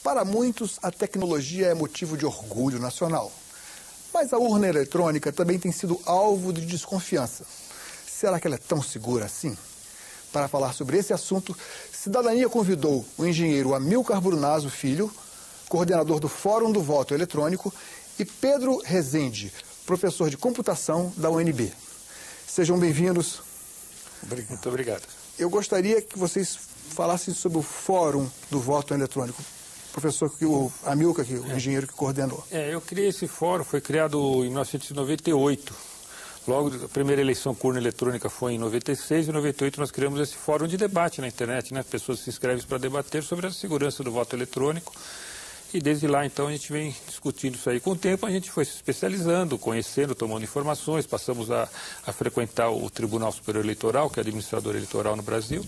Para muitos, a tecnologia é motivo de orgulho nacional. Mas a urna eletrônica também tem sido alvo de desconfiança. Será que ela é tão segura assim? Para falar sobre esse assunto, Cidadania convidou o engenheiro Amilcar Brunazzo Filho, coordenador do Fórum do Voto Eletrônico, e Pedro Rezende, professor de computação da UNB. Sejam bem-vindos. Muito obrigado. Eu gostaria que vocês falassem sobre o Fórum do Voto Eletrônico. Professor, o Amilcar, o engenheiro que coordenou. Eu criei esse fórum, foi criado em 1998. Logo, a primeira eleição com urna eletrônica foi em 96, e em 98 nós criamos esse fórum de debate na internet, né? Pessoas se inscrevem para debater sobre a segurança do voto eletrônico. E desde lá, então, a gente vem discutindo isso aí. Com o tempo, a gente foi se especializando, conhecendo, tomando informações, passamos a frequentar o Tribunal Superior Eleitoral, que é administrador eleitoral no Brasil,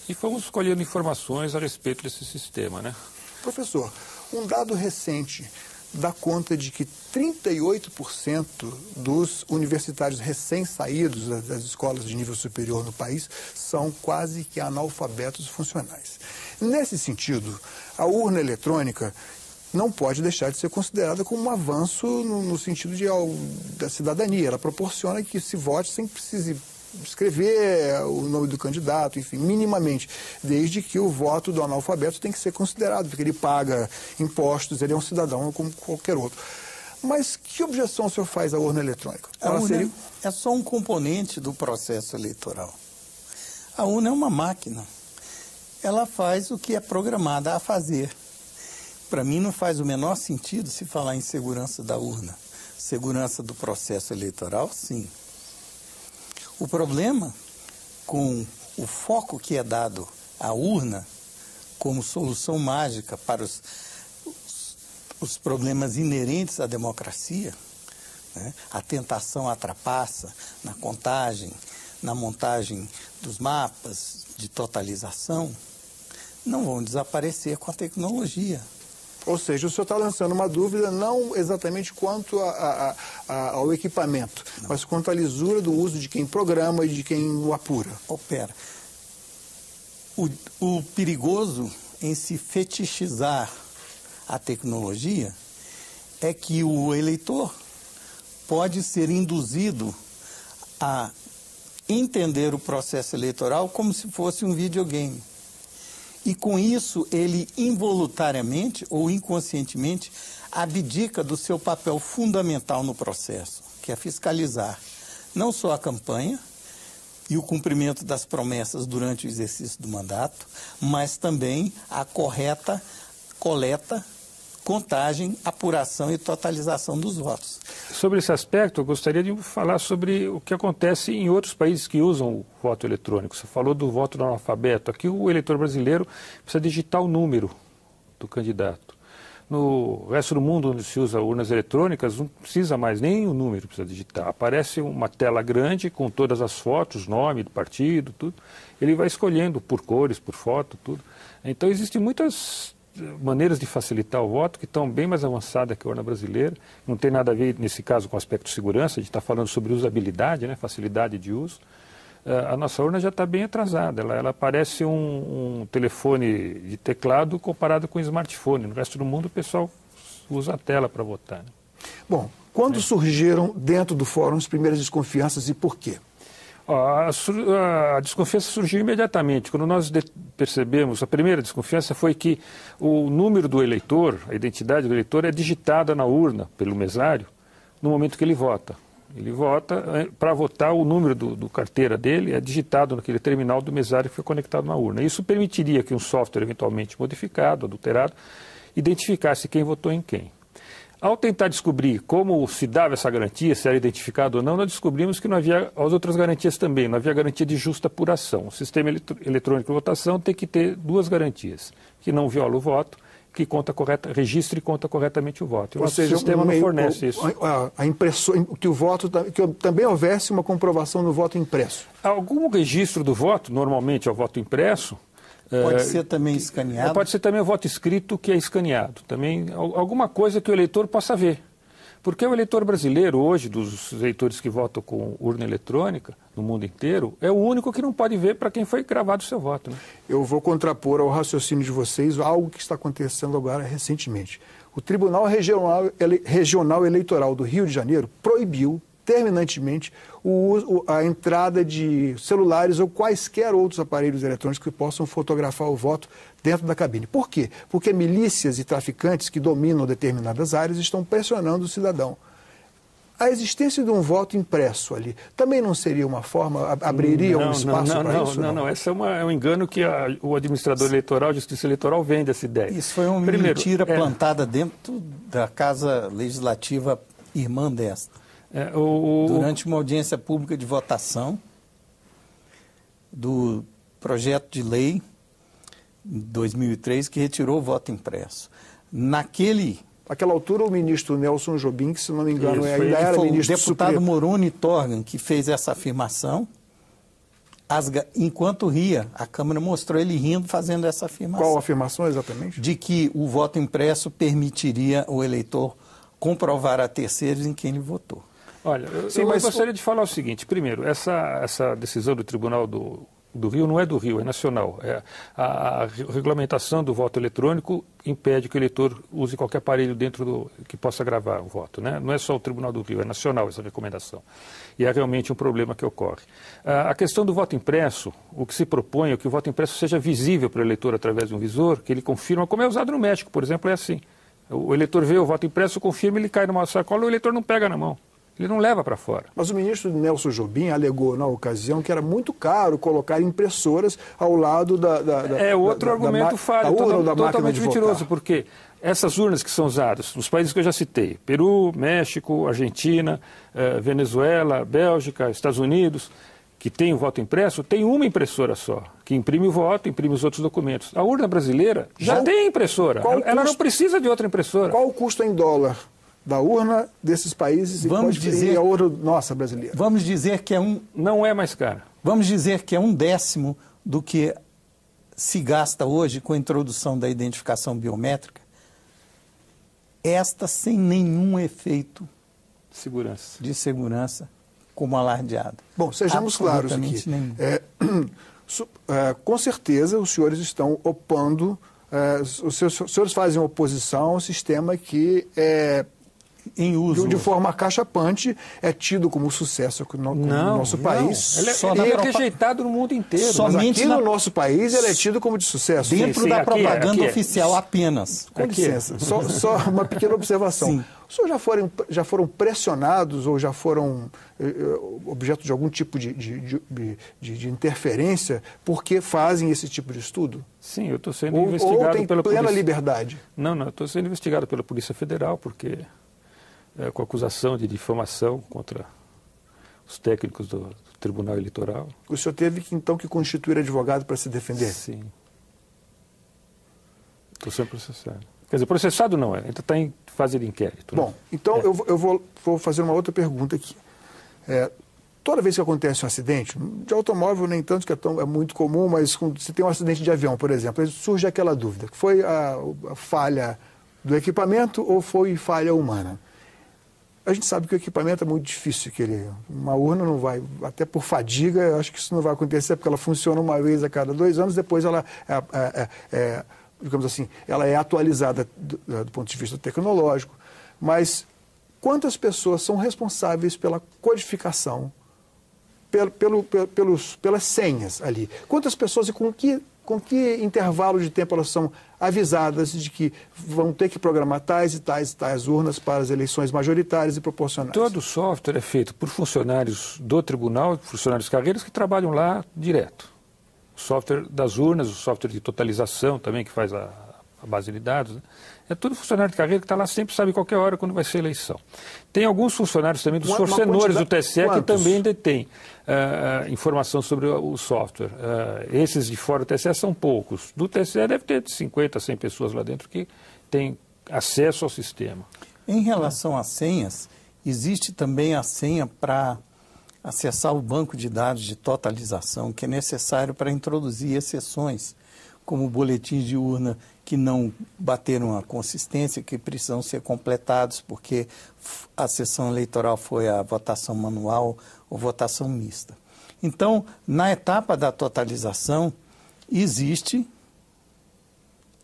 e fomos colhendo informações a respeito desse sistema, né? Professor, um dado recente dá conta de que 38% dos universitários recém-saídos das escolas de nível superior no país são quase que analfabetos funcionais. Nesse sentido, a urna eletrônica não pode deixar de ser considerada como um avanço no sentido da cidadania. Ela proporciona que se vote sem precisar escrever o nome do candidato, enfim, minimamente, desde que o voto do analfabeto tem que ser considerado, porque ele paga impostos, ele é um cidadão como qualquer outro. Mas que objeção o senhor faz à urna eletrônica? A urna é só um componente do processo eleitoral. A urna é uma máquina. Ela faz o que é programada a fazer. Para mim não faz o menor sentido se falar em segurança da urna. Segurança do processo eleitoral, sim. O problema com o foco que é dado à urna como solução mágica para os problemas inerentes à democracia, né? A tentação à trapaça na contagem, na montagem dos mapas de totalização, não vão desaparecer com a tecnologia. Ou seja, o senhor está lançando uma dúvida não exatamente quanto ao equipamento, não, mas quanto à lisura do uso de quem programa e de quem o apura. Opera. O perigoso em se fetichizar a tecnologia é que o eleitor pode ser induzido a entender o processo eleitoral como se fosse um videogame. E com isso, ele involuntariamente ou inconscientemente abdica do seu papel fundamental no processo, que é fiscalizar não só a campanha e o cumprimento das promessas durante o exercício do mandato, mas também a correta coleta, contagem, apuração e totalização dos votos. Sobre esse aspecto, eu gostaria de falar sobre o que acontece em outros países que usam o voto eletrônico. Você falou do voto do analfabeto. Aqui o eleitor brasileiro precisa digitar o número do candidato. No resto do mundo, onde se usa urnas eletrônicas, não precisa mais, nem o número precisa digitar. Aparece uma tela grande com todas as fotos, nome do partido, tudo. Ele vai escolhendo por cores, por foto, tudo. Então existem muitas maneiras de facilitar o voto que estão bem mais avançadas que a urna brasileira. Não tem nada a ver, nesse caso, com o aspecto de segurança. A gente está falando sobre usabilidade, né, facilidade de uso. A nossa urna já está bem atrasada. Ela parece um telefone de teclado comparado com um smartphone. No resto do mundo, o pessoal usa a tela para votar, né? Bom, quando surgiram dentro do fórum as primeiras desconfianças e por quê? A desconfiança surgiu imediatamente. Quando nós percebemos, a primeira desconfiança foi que o número do eleitor, a identidade do eleitor é digitada na urna pelo mesário no momento que ele vota. Ele vota, para votar o número do carteira dele é digitado naquele terminal do mesário que foi conectado na urna. Isso permitiria que um software eventualmente modificado, adulterado, identificasse quem votou em quem. Ao tentar descobrir como se dava essa garantia, se era identificado ou não, nós descobrimos que não havia as outras garantias também, não havia garantia de justa apuração. O sistema eletrônico de votação tem que ter duas garantias, que não viola o voto, que registre e conta corretamente o voto. Ou seja, o sistema não fornece isso. Que também houvesse uma comprovação do voto impresso. Algum registro do voto, normalmente é o voto impresso, pode ser também escaneado? Pode ser também o voto escrito que é escaneado. Também alguma coisa que o eleitor possa ver. Porque o eleitor brasileiro hoje, dos eleitores que votam com urna eletrônica, no mundo inteiro, é o único que não pode ver para quem foi gravado o seu voto. Né? Eu vou contrapor ao raciocínio de vocês algo que está acontecendo agora recentemente. O Tribunal Regional Eleitoral do Rio de Janeiro proibiu terminantemente a entrada de celulares ou quaisquer outros aparelhos eletrônicos que possam fotografar o voto dentro da cabine. Por quê? Porque milícias e traficantes que dominam determinadas áreas estão pressionando o cidadão. A existência de um voto impresso ali também não seria uma forma, abriria um espaço para isso? Não, esse é um engano que o administrador eleitoral, a Justiça Eleitoral, vende essa ideia. Isso foi uma mentira plantada dentro da Casa Legislativa irmã desta. Durante uma audiência pública de votação do projeto de lei 2003 que retirou o voto impresso. Naquela altura, o ministro Nelson Jobim, que, se não me engano, ainda era ministro Supremo. O deputado Moroni Torgan que fez essa afirmação. Enquanto ria, a Câmara mostrou ele rindo, fazendo essa afirmação. Qual afirmação exatamente? De que o voto impresso permitiria o eleitor comprovar a terceiros em quem ele votou. Olha, eu gostaria de falar o seguinte. Primeiro, essa decisão do Tribunal do Rio não é do Rio, é nacional. A regulamentação do voto eletrônico impede que o eleitor use qualquer aparelho que possa gravar o voto. Né? Não é só o Tribunal do Rio, é nacional essa recomendação. E é realmente um problema que ocorre. A questão do voto impresso, o que se propõe é que o voto impresso seja visível para o eleitor através de um visor, que ele confirma, como é usado no México, por exemplo, é assim. O eleitor vê o voto impresso, confirma, ele cai numa sacola, o eleitor não pega na mão. Ele não leva para fora. Mas o ministro Nelson Jobim alegou na ocasião que era muito caro colocar impressoras ao lado outro argumento falho, totalmente mentiroso, porque essas urnas que são usadas nos países que eu já citei, Peru, México, Argentina, Venezuela, Bélgica, Estados Unidos, que tem o voto impresso, tem uma impressora só, que imprime o voto, imprime os outros documentos. A urna brasileira já tem impressora, ela não precisa de outra impressora. Qual o custo em dólar da urna desses países e a urna nossa brasileira? Vamos dizer que não é mais cara. Vamos dizer que é 1/10 do que se gasta hoje com a introdução da identificação biométrica. Esta sem nenhum efeito de segurança como alardeado. Bom, sejamos claros aqui. Com certeza os senhores estão opondo, os senhores fazem oposição ao sistema que em uso. De forma acachapante, é tido como sucesso no nosso país. Ele é rejeitado no mundo inteiro. Somente no nosso país ele é tido como de sucesso. Dentro da propaganda oficial apenas. Com licença, só uma pequena observação. Sim. Os senhores já foram pressionados ou já foram objeto de algum tipo de interferência porque fazem esse tipo de estudo? Sim, eu estou sendo investigado pela polícia. Plena liberdade? Não, eu estou sendo investigado pela Polícia Federal porque com acusação de difamação contra os técnicos do Tribunal Eleitoral. O senhor teve então que constituir advogado para se defender? Sim. Estou sendo processado. Quer dizer, processado não, ainda está em fase de inquérito. Bom, então eu vou fazer uma outra pergunta aqui. Toda vez que acontece um acidente, de automóvel nem tanto, que é muito comum, mas se tem um acidente de avião, por exemplo, surge aquela dúvida, foi a falha do equipamento ou foi falha humana? A gente sabe que o equipamento é muito difícil, uma urna não vai, até por fadiga, eu acho que isso não vai acontecer, porque ela funciona uma vez a cada 2 anos, depois ela digamos assim, ela é atualizada do ponto de vista tecnológico. Mas quantas pessoas são responsáveis pela codificação, pelas senhas ali? Quantas pessoas e com que intervalo de tempo elas são avisadas de que vão ter que programar tais e tais urnas para as eleições majoritárias e proporcionais? Todo o software é feito por funcionários do tribunal, funcionários carreiros que trabalham lá direto. O software das urnas, o software de totalização também, que faz a base de dados, né? É tudo funcionário de carreira que está lá, sempre sabe qualquer hora quando vai ser eleição. Tem alguns funcionários também dos forcenores do TSE que também detêm informação sobre o software. Esses de fora do TSE são poucos. Do TSE deve ter de 50 a 100 pessoas lá dentro que têm acesso ao sistema. Em relação às senhas, existe também a senha para acessar o banco de dados de totalização, que é necessário para introduzir exceções, como boletins de urna que não bateram a consistência, que precisam ser completados, porque a sessão eleitoral foi a votação manual ou votação mista. Então, na etapa da totalização, existe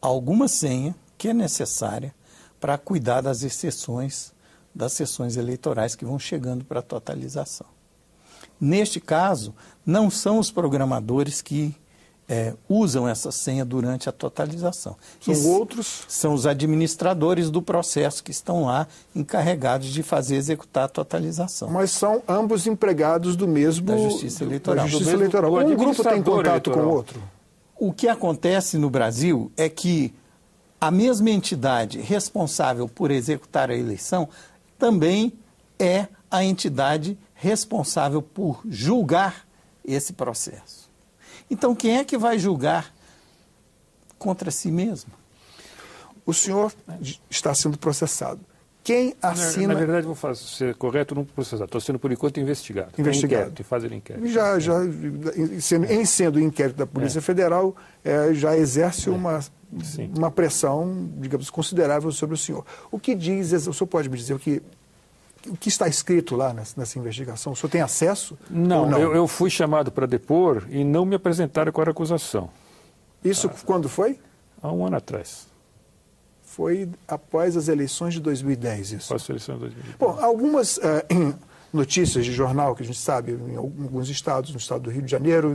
alguma senha que é necessária para cuidar das exceções das sessões eleitorais que vão chegando para a totalização. Neste caso, não são os programadores que usam essa senha durante a totalização. São outros? São os administradores do processo que estão lá encarregados de executar a totalização. Mas são ambos empregados do mesmo... Da Justiça Eleitoral. Da Justiça Eleitoral. Um grupo tem contato eleitoral com o outro? O que acontece no Brasil é que a mesma entidade responsável por executar a eleição também é a entidade responsável por julgar esse processo. Então, quem é que vai julgar contra si mesmo? O senhor está sendo processado. Quem assina... Na verdade, vou ser correto, não processado. Estou sendo, por enquanto, investigado. Investigado. Fazer inquérito. Em sendo o inquérito da Polícia Federal, já exerce uma pressão, digamos, considerável sobre o senhor. O que diz... O senhor pode me dizer o que está escrito lá nessa investigação? O senhor tem acesso? Não, eu fui chamado para depor e não me apresentaram com a acusação. Isso quando foi? Há um ano atrás. Foi após as eleições de 2010, isso? Após as eleições de 2010. Bom, algumas notícias de jornal que a gente sabe em alguns estados, no estado do Rio de Janeiro,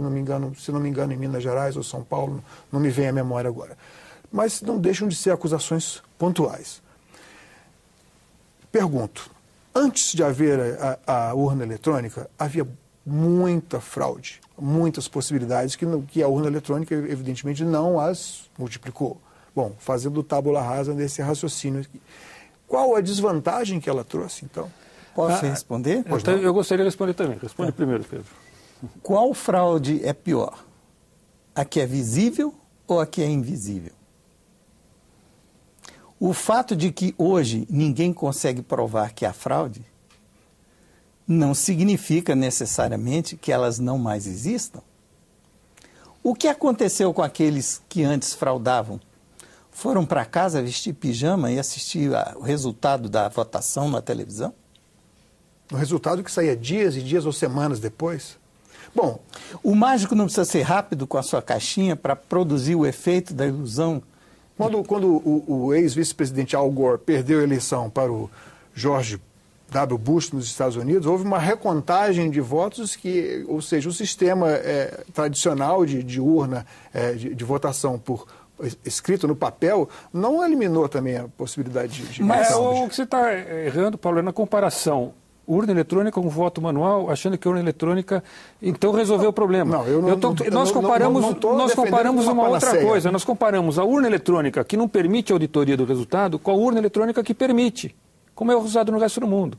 se não me engano, em Minas Gerais ou São Paulo, não me vem à memória agora. Mas não deixam de ser acusações pontuais. Pergunto, antes de haver a urna eletrônica, havia muita fraude, muitas possibilidades que a urna eletrônica, evidentemente, não as multiplicou. Bom, fazendo tábula rasa desse raciocínio aqui. Qual a desvantagem que ela trouxe, então? Posso responder? Então, eu gostaria de responder também. Responde primeiro, Pedro. Qual fraude é pior? A que é visível ou a que é invisível? O fato de que hoje ninguém consegue provar que há fraude não significa necessariamente que elas não mais existam. O que aconteceu com aqueles que antes fraudavam? Foram para casa vestir pijama e assistir o resultado da votação na televisão? O resultado que saía dias e dias ou semanas depois? Bom, o mágico não precisa ser rápido com a sua caixinha para produzir o efeito da ilusão. Quando o ex-vice-presidente Al Gore perdeu a eleição para o George W. Bush nos Estados Unidos, houve uma recontagem de votos ou seja, o sistema tradicional de urna, de votação escrito no papel, não eliminou também a possibilidade de Mas o que você está errando, Paulo, é na comparação urna eletrônica com voto manual, achando que a urna eletrônica então resolveu o problema. Nós comparamos uma outra coisa. Nós comparamos a urna eletrônica que não permite a auditoria do resultado com a urna eletrônica que permite, como é usado no resto do mundo.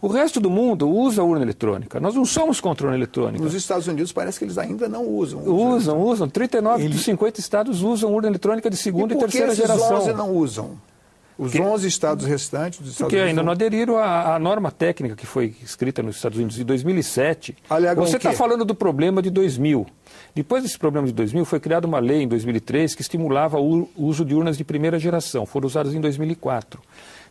O resto do mundo usa a urna eletrônica. Nós não somos contra a urna eletrônica. Nos Estados Unidos parece que eles ainda não usam. Usam. 39 dos 50 estados usam urna eletrônica de segunda e terceira geração. Por que esses 11 não usam? Os 11 estados restantes dos Estados Porque Unidos... ainda não aderiram à norma técnica que foi escrita nos Estados Unidos em 2007. Você está falando do problema de 2000. Depois desse problema de 2000, foi criada uma lei em 2003 que estimulava o uso de urnas de primeira geração. Foram usadas em 2004.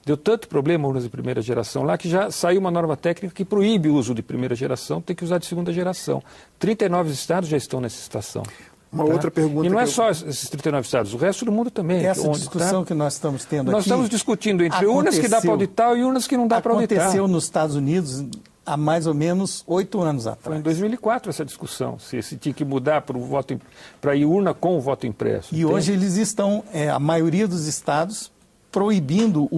Deu tanto problema urnas de primeira geração lá que já saiu uma norma técnica que proíbe o uso de primeira geração, tem que usar de segunda geração. 39 estados já estão nessa situação. Uma outra pergunta. E não é só esses 39 estados, o resto do mundo também. Essa discussão que nós estamos tendo aqui... Nós estamos discutindo entre urnas que dá para auditar e urnas que não dá para auditar. Aconteceu nos Estados Unidos há mais ou menos 8 anos atrás. Foi em 2004 essa discussão, se tinha que mudar para ir urna com o voto impresso. E hoje eles estão, a maioria dos estados, proibindo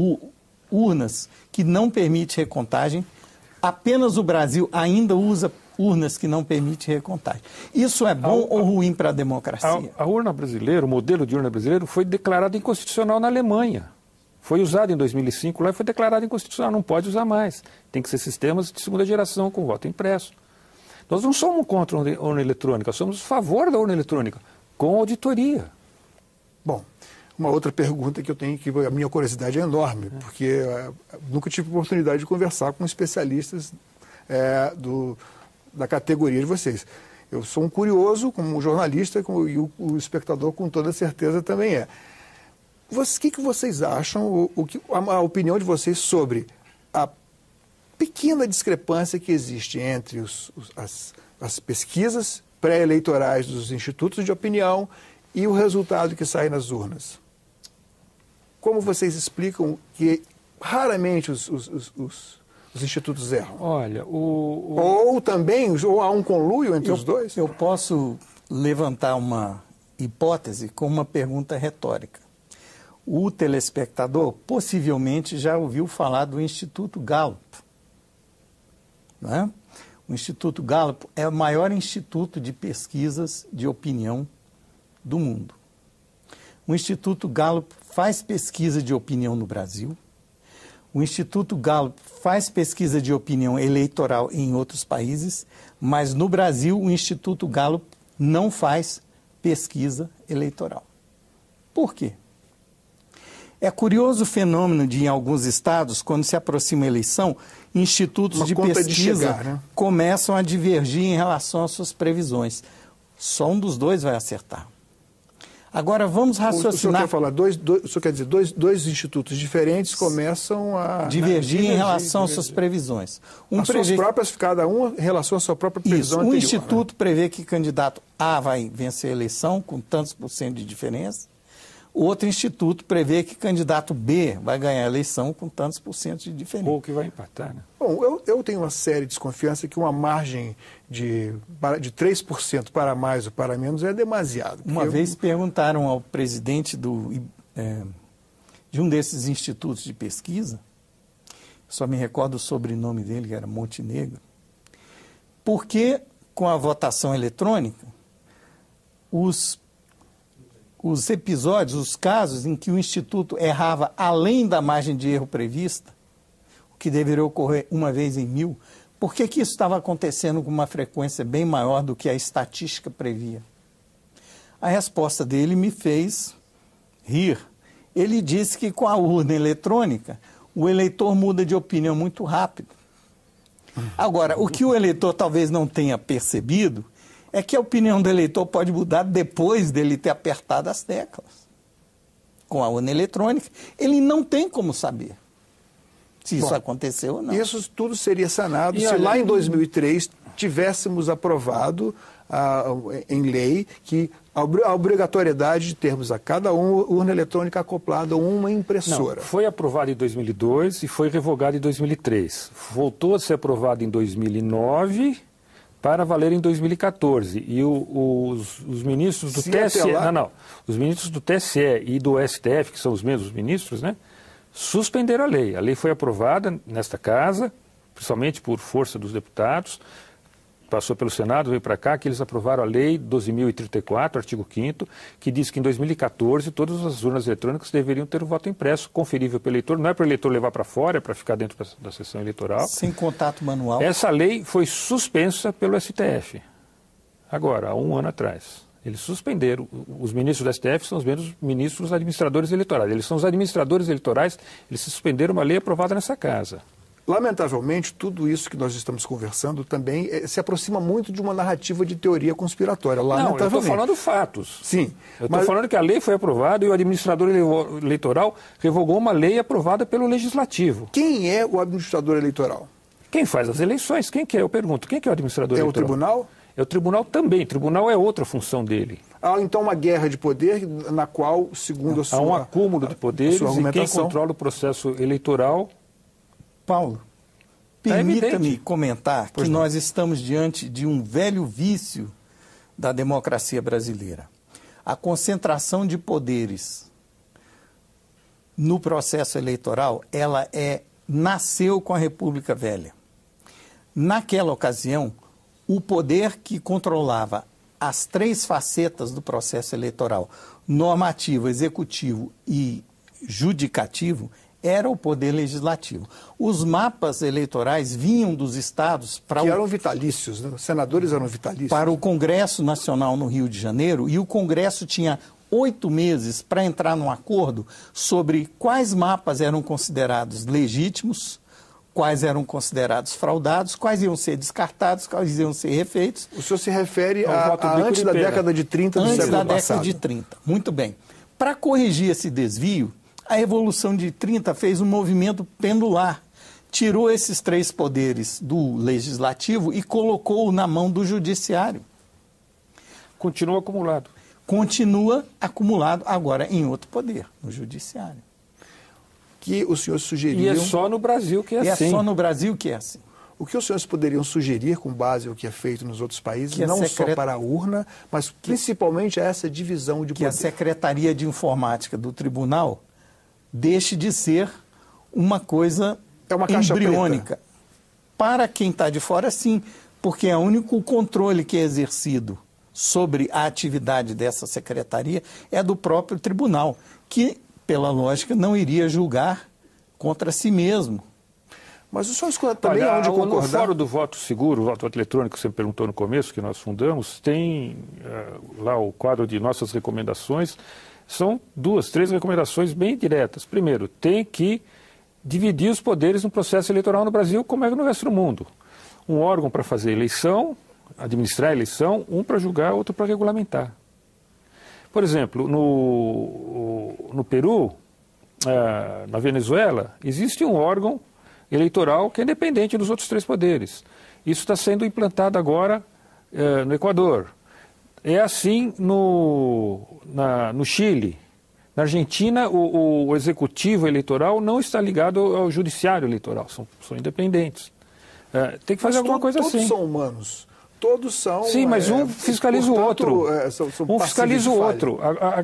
urnas que não permitem recontagem. Apenas o Brasil ainda usa urnas que não permitem recontagem. Isso é bom ou ruim para a democracia? A urna brasileira, o modelo de urna brasileiro, foi declarado inconstitucional na Alemanha. Foi usado em 2005 lá e foi declarado inconstitucional. Não pode usar mais. Tem que ser sistemas de segunda geração com voto impresso. Nós não somos contra a urna eletrônica, somos a favor da urna eletrônica, com auditoria. Bom, uma outra pergunta que eu tenho, que a minha curiosidade é enorme, porque nunca tive oportunidade de conversar com especialistas da categoria de vocês. Eu sou um curioso, como jornalista, e o espectador com toda certeza também é. O que vocês acham, a opinião de vocês sobre a pequena discrepância que existe entre as pesquisas pré-eleitorais dos institutos de opinião e o resultado que sai nas urnas? Como vocês explicam que raramente os institutos erram? Olha, Ou também há um conluio entre os dois? Eu posso levantar uma hipótese com uma pergunta retórica. O telespectador possivelmente já ouviu falar do Instituto Gallup. Não é? O Instituto Gallup é o maior instituto de pesquisas de opinião do mundo. O Instituto Gallup faz pesquisa de opinião no Brasil. O Instituto Gallup faz pesquisa de opinião eleitoral em outros países, mas no Brasil o Instituto Gallup não faz pesquisa eleitoral. Por quê? É curioso o fenômeno de, em alguns estados, quando se aproxima a eleição, institutos de pesquisa começam a divergir em relação às suas previsões. Só um dos dois vai acertar. Agora, vamos raciocinar... O senhor quer falar, o senhor quer dizer, dois institutos diferentes começam a... Divergir em relação às suas previsões. Suas próprias, cada um em relação à sua própria previsão anterior. Um instituto prevê que candidato A vai vencer a eleição com tantos por cento de diferença. O outro instituto prevê que candidato B vai ganhar a eleição com tantos por cento de diferença. Ou que vai empatar, né? Bom, eu tenho uma séria desconfiança que uma margem de 3% para mais ou para menos é demasiado. Uma vez perguntaram ao presidente de um desses institutos de pesquisa, só me recordo o sobrenome dele, que era Montenegro, por que com a votação eletrônica os episódios, os casos em que o Instituto errava além da margem de erro prevista, o que deveria ocorrer uma vez em 1000, por que isso estava acontecendo com uma frequência bem maior do que a estatística previa? A resposta dele me fez rir. Ele disse que com a urna eletrônica, o eleitor muda de opinião muito rápido. Agora, o que o eleitor talvez não tenha percebido é que a opinião do eleitor pode mudar depois dele ter apertado as teclas. Com a urna eletrônica, ele não tem como saber se isso aconteceu ou não. Isso tudo seria sanado se lá em 2003 tivéssemos aprovado em lei que a obrigatoriedade de termos a cada urna eletrônica acoplada a uma impressora. Não, foi aprovado em 2002 e foi revogado em 2003. Voltou a ser aprovado em 2009... para valer em 2014. E os ministros do TSE... Os ministros do TSE e do STF, que são os mesmos ministros, né, suspenderam a lei. A lei foi aprovada nesta casa, principalmente por força dos deputados, passou pelo Senado, veio para cá, que eles aprovaram a lei 12.034, artigo 5º, que diz que em 2014 todas as urnas eletrônicas deveriam ter o voto impresso, conferível pelo eleitor. Não é para o eleitor levar para fora, é para ficar dentro da sessão eleitoral. Sem contato manual. Essa lei foi suspensa pelo STF, agora, há um ano atrás. Eles suspenderam. Os ministros do STF são os mesmos ministros administradores eleitorais. Eles são os administradores eleitorais, eles suspenderam uma lei aprovada nessa casa. Lamentavelmente, tudo isso que nós estamos conversando também se aproxima muito de uma narrativa de teoria conspiratória. Não, eu estou falando fatos. Sim. Eu estou falando que a lei foi aprovada e o administrador eleitoral revogou uma lei aprovada pelo Legislativo. Quem é o administrador eleitoral? Quem faz as eleições? Quem que é? Eu pergunto, quem que é o administrador eleitoral? É o tribunal? É o tribunal também. O tribunal é outra função dele. Há, então, uma guerra de poder na qual, segundo a sua... Há um acúmulo de poderes e quem controla o processo eleitoral... Paulo, permita-me comentar que nós estamos diante de um velho vício da democracia brasileira. A concentração de poderes no processo eleitoral, ela nasceu com a República Velha. Naquela ocasião, o poder que controlava as três facetas do processo eleitoral, normativo, executivo e judicativo, era o poder legislativo. Os mapas eleitorais vinham dos estados para... Que eram vitalícios, né? Os senadores eram vitalícios. Para o Congresso Nacional no Rio de Janeiro, e o Congresso tinha 8 meses para entrar num acordo sobre quais mapas eram considerados legítimos, quais eram considerados fraudados, quais iam ser descartados, quais iam ser refeitos. O senhor se refere ao voto a antes da década de 30 do século passado. Antes da década de 30. Muito bem. Para corrigir esse desvio, a Revolução de 30 fez um movimento pendular. Tirou esses 3 poderes do legislativo e colocou na mão do judiciário. Continua acumulado. Continua acumulado agora em outro poder, no judiciário. Que os senhores sugeriam... E é só no Brasil que é assim. É só no Brasil que é assim. O que os senhores poderiam sugerir, com base no que é feito nos outros países, que não só para a urna, mas principalmente a essa divisão de poder? Que a Secretaria de Informática do Tribunal deixe de ser uma coisa embriônica. Preta. Para quem está de fora, sim, porque é o único controle que é exercido sobre a atividade dessa secretaria é do próprio tribunal, que, pela lógica, não iria julgar contra si mesmo. Mas o senhor também é onde concordar... No Fórum do Voto Seguro, o voto eletrônico que você perguntou no começo, que nós fundamos, tem lá o quadro de nossas recomendações. São 2, 3 recomendações bem diretas. Primeiro, tem que dividir os poderes no processo eleitoral no Brasil, como é no resto do mundo. Um órgão para fazer eleição, administrar a eleição, um para julgar, outro para regulamentar. Por exemplo, no Peru, na Venezuela, existe um órgão eleitoral que é independente dos outros 3 poderes. Isso está sendo implantado agora no Equador. É assim no Chile. Na Argentina, o executivo eleitoral não está ligado ao judiciário eleitoral, são independentes. Tem que fazer alguma coisa assim. Todos são humanos. Todos são... Sim, mas um fiscaliza o outro. São um fiscaliza o outro.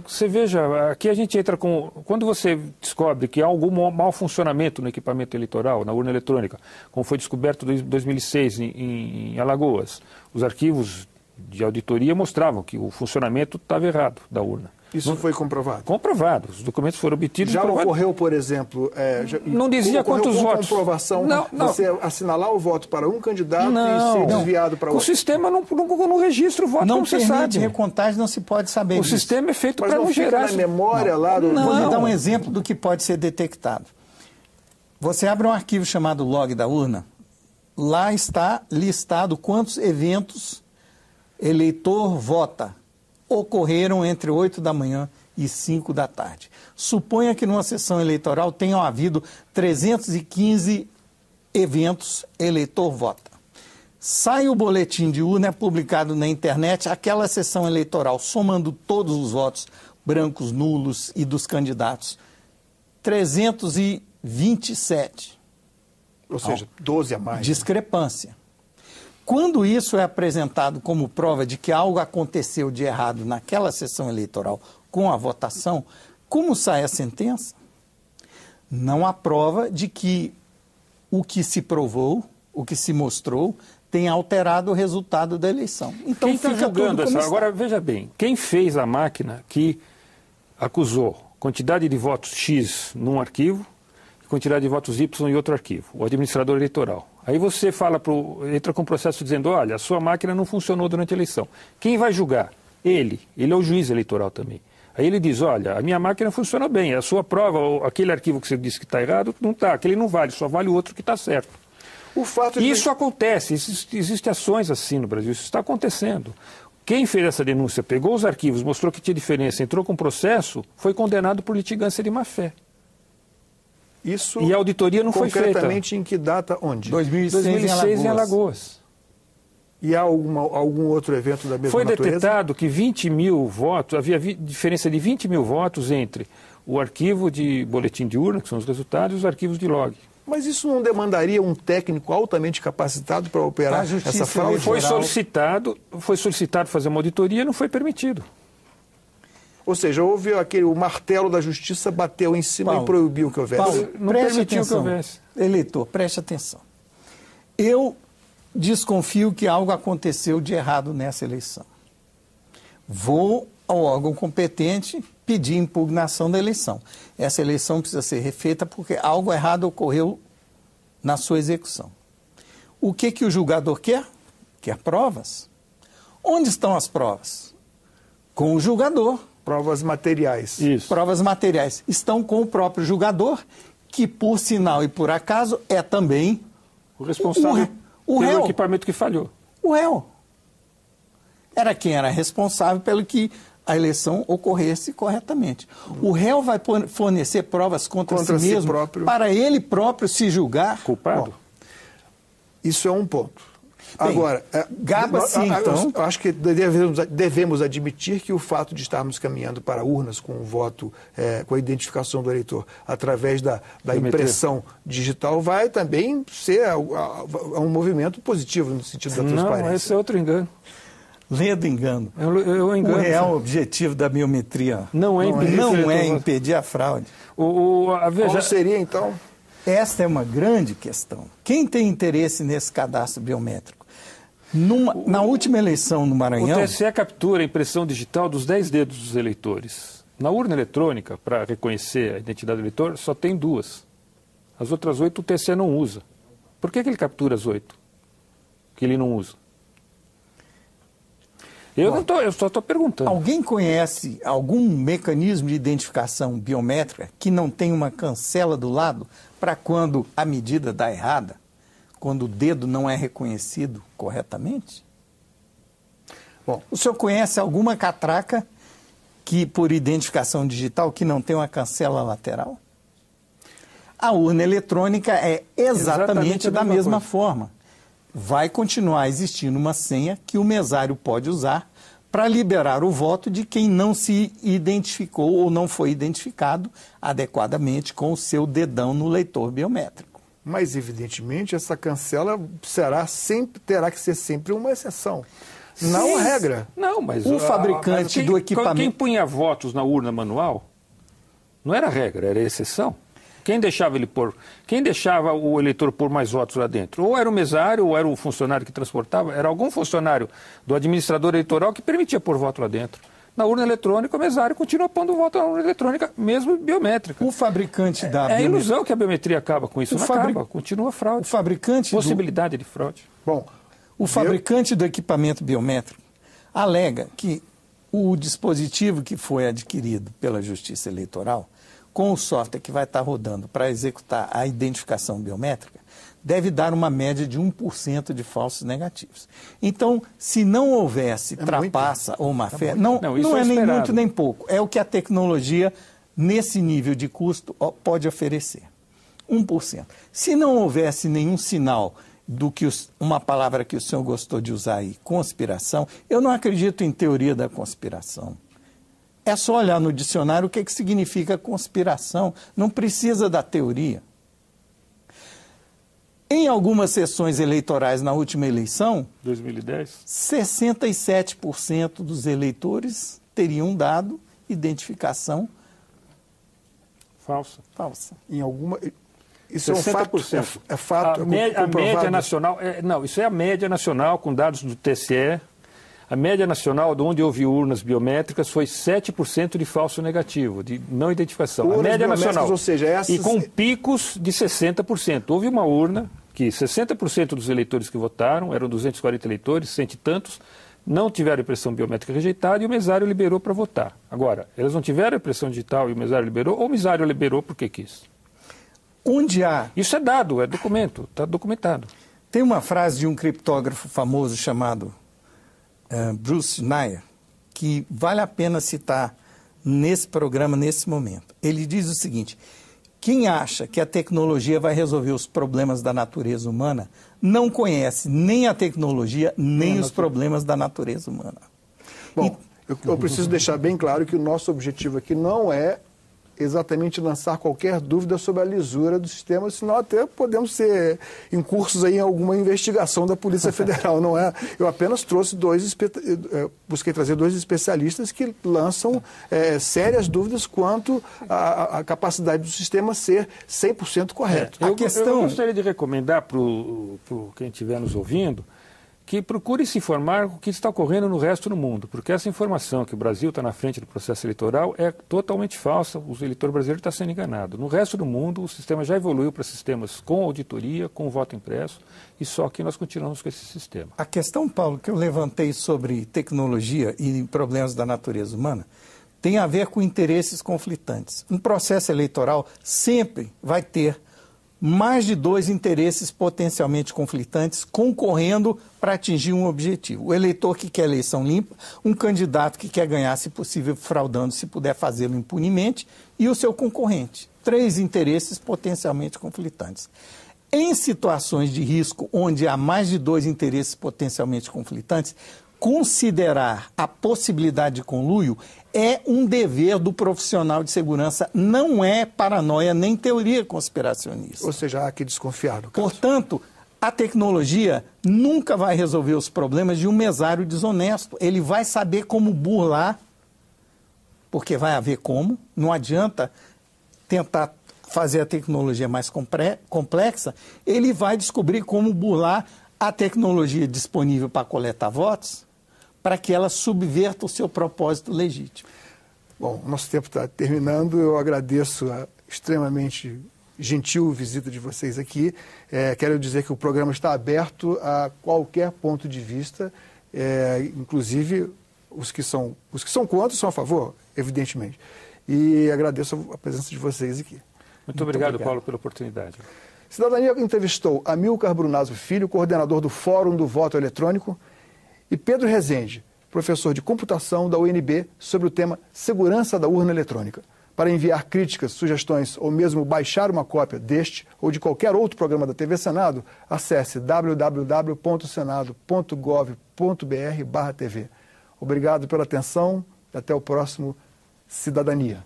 Você veja, aqui a gente entra com... Quando você descobre que há algum mau funcionamento no equipamento eleitoral, na urna eletrônica, como foi descoberto em 2006 em Alagoas, os arquivos de auditoria mostravam que o funcionamento estava errado da urna. Isso foi comprovado? Comprovado. Os documentos foram obtidos. Já ocorreu, por exemplo... não dizia quantos votos. Comprovação, não. Você assinalar o voto para um candidato e ser desviado para outro. O sistema não registra o voto, como você sabe. Não permite recontagem, não se pode saber disso. O sistema é feito para não gerar... Mas na memória lá do... Vou lhe dar um exemplo do que pode ser detectado. Você abre um arquivo chamado log da urna, lá está listado quantos eventos eleitor vota ocorreram entre 8 da manhã e 5 da tarde. Suponha que numa sessão eleitoral tenham havido 315 eventos eleitor vota. Sai o boletim de urna, é publicado na internet, aquela sessão eleitoral, somando todos os votos brancos, nulos e dos candidatos, 327. Ou seja, 12 a mais. Discrepância. Quando isso é apresentado como prova de que algo aconteceu de errado naquela sessão eleitoral com a votação, como sai a sentença? Não há prova de que o que se provou, o que se mostrou, tenha alterado o resultado da eleição. Então, quem está julgando essa? Agora, veja bem, quem fez a máquina que acusou quantidade de votos X num arquivo e quantidade de votos Y em outro arquivo? O administrador eleitoral. Aí você entra com um processo dizendo, olha, a sua máquina não funcionou durante a eleição. Quem vai julgar? Ele é o juiz eleitoral também. Aí ele diz, olha, a minha máquina funcionou bem, a sua prova, aquele arquivo que você disse que está errado, não está, aquele não vale, só vale o outro que está certo. Isso acontece, existem ações assim no Brasil, isso está acontecendo. Quem fez essa denúncia, pegou os arquivos, mostrou que tinha diferença, entrou com processo, foi condenado por litigância de má-fé. Isso e a auditoria não foi feita. Concretamente em que data? Onde? 2006 em Alagoas. E há algum outro evento da mesma foi natureza? Foi detectado que 20 mil votos, havia diferença de 20 mil votos entre o arquivo de boletim de urna, que são os resultados, e os arquivos de log. Mas isso não demandaria um técnico altamente capacitado para operar essa fraude? Foi solicitado fazer uma auditoria e não foi permitido. Ou seja, houve o martelo da justiça bateu em cima Paulo, e proibiu que houvesse. Paulo, não permitiu que houvesse. Eleitor, preste atenção. Eu desconfio que algo aconteceu de errado nessa eleição. Vou ao órgão competente pedir impugnação da eleição. Essa eleição precisa ser refeita porque algo errado ocorreu na sua execução. O que o julgador quer? Quer provas. Onde estão as provas? Com o julgador. Provas materiais. Isso. Provas materiais. Estão com o próprio julgador, que por sinal e por acaso é também o responsável o pelo réu. equipamento que falhou. O réu. Era quem era responsável pelo que a eleição ocorresse corretamente. O réu vai fornecer provas contra si mesmo próprio, para ele próprio se julgar culpado. Bom, isso é um ponto. Bem, agora, gaba-se então. Eu acho que devemos admitir que o fato de estarmos caminhando para urnas com o voto, com a identificação do eleitor através da impressão digital vai também ser um movimento positivo no sentido da transparência. Não, esse é outro engano. Ledo engano. Eu engano. O real objetivo da biometria não é impedir a fraude. Qual seria, então? Esta é uma grande questão. Quem tem interesse nesse cadastro biométrico? Na última eleição no Maranhão... O TSE captura a impressão digital dos 10 dedos dos eleitores. Na urna eletrônica, para reconhecer a identidade do eleitor, só tem 2. As outras 8 o TSE não usa. Por que ele captura as 8? Que ele não usa? Eu só estou perguntando. Alguém conhece algum mecanismo de identificação biométrica que não tem uma cancela do lado para quando a medida dá errada? Quando o dedo não é reconhecido corretamente? Bom, o senhor conhece alguma catraca que, por identificação digital, que não tem uma cancela lateral? A urna eletrônica é exatamente da mesma forma. Vai continuar existindo uma senha que o mesário pode usar para liberar o voto de quem não se identificou ou não foi identificado adequadamente com o seu dedão no leitor biométrico. Mas, evidentemente, essa cancela terá que ser sempre uma exceção, não uma regra. Não, mas o fabricante do equipamento... Quem punha votos na urna manual não era regra, era exceção. Quem deixava o eleitor pôr mais votos lá dentro? Ou era o mesário, ou era o funcionário que transportava, era algum funcionário do administrador eleitoral que permitia pôr voto lá dentro. Na urna eletrônica, o mesário continua pondo voto na urna eletrônica, mesmo biométrica. O fabricante da biometria... É ilusão que a biometria acaba com isso, acaba, continua a fraude. O fabricante possibilidade de fraude. Bom, o fabricante do equipamento biométrico alega que o dispositivo que foi adquirido pela Justiça Eleitoral, com o software que vai estar rodando para executar a identificação biométrica, deve dar uma média de 1% de falsos negativos. Então, se não houvesse trapaça ou má-fé, não é nem muito nem pouco. É o que a tecnologia, nesse nível de custo, pode oferecer. 1%. Se não houvesse nenhum sinal do que uma palavra que o senhor gostou de usar aí, conspiração, eu não acredito em teoria da conspiração. É só olhar no dicionário o que significa conspiração. Não precisa da teoria. Em algumas sessões eleitorais na última eleição, 2010, 67% dos eleitores teriam dado identificação falsa. Em alguma... Isso 60%. É fato. A média nacional... isso é a média nacional com dados do TSE. A média nacional, de onde houve urnas biométricas, foi 7% de falso negativo, de não identificação. Urnas a média nacional. Ou seja, E com picos de 60%. Houve uma urna que 60% dos eleitores que votaram, eram 240 eleitores, 100 e tantos, não tiveram impressão biométrica rejeitada e o mesário liberou para votar. Agora, eles não tiveram impressão digital e o mesário liberou, ou o mesário liberou porque quis? Isso é dado, é documento, está documentado. Tem uma frase de um criptógrafo famoso chamado Bruce Schneier, que vale a pena citar nesse programa, nesse momento. Ele diz o seguinte: quem acha que a tecnologia vai resolver os problemas da natureza humana não conhece nem a tecnologia, nem os problemas da natureza humana. Bom, eu preciso deixar bem claro que o nosso objetivo aqui não é exatamente lançar qualquer dúvida sobre a lisura do sistema, senão até podemos ser incursos aí em alguma investigação da Polícia Federal, não é? Eu apenas trouxe busquei trazer 2 especialistas que lançam sérias dúvidas quanto à capacidade do sistema ser 100% correto. Eu gostaria de recomendar para quem estiver nos ouvindo que procure se informar o que está ocorrendo no resto do mundo, porque essa informação que o Brasil está na frente do processo eleitoral é totalmente falsa, o eleitor brasileiro está sendo enganado. No resto do mundo, o sistema já evoluiu para sistemas com auditoria, com voto impresso, e só que nós continuamos com esse sistema. A questão, Paulo, que eu levantei sobre tecnologia e problemas da natureza humana, tem a ver com interesses conflitantes. Um processo eleitoral sempre vai ter mais de 2 interesses potencialmente conflitantes concorrendo para atingir um objetivo. O eleitor que quer eleição limpa, um candidato que quer ganhar, se possível, fraudando, se puder fazê-lo impunemente, e o seu concorrente. 3 interesses potencialmente conflitantes. Em situações de risco onde há mais de 2 interesses potencialmente conflitantes, considerar a possibilidade de conluio é um dever do profissional de segurança, não é paranoia nem teoria conspiracionista. Ou seja, há que desconfiar do caso. Portanto, a tecnologia nunca vai resolver os problemas de um mesário desonesto. Ele vai saber como burlar, porque vai haver como, não adianta tentar fazer a tecnologia mais complexa, ele vai descobrir como burlar a tecnologia disponível para coletar votos, para que ela subverta o seu propósito legítimo. Bom, nosso tempo está terminando. Eu agradeço a extremamente gentil visita de vocês aqui. Quero dizer que o programa está aberto a qualquer ponto de vista, inclusive os que são contra são a favor, evidentemente. E agradeço a presença de vocês aqui. Muito obrigado, Paulo, pela oportunidade. Cidadania entrevistou Amilcar Brunazzo Filho, coordenador do Fórum do Voto Eletrônico, e Pedro Rezende, professor de computação da UNB, sobre o tema Segurança da Urna Eletrônica. Para enviar críticas, sugestões ou mesmo baixar uma cópia deste ou de qualquer outro programa da TV Senado, acesse www.senado.gov.br/TV. Obrigado pela atenção e até o próximo Cidadania.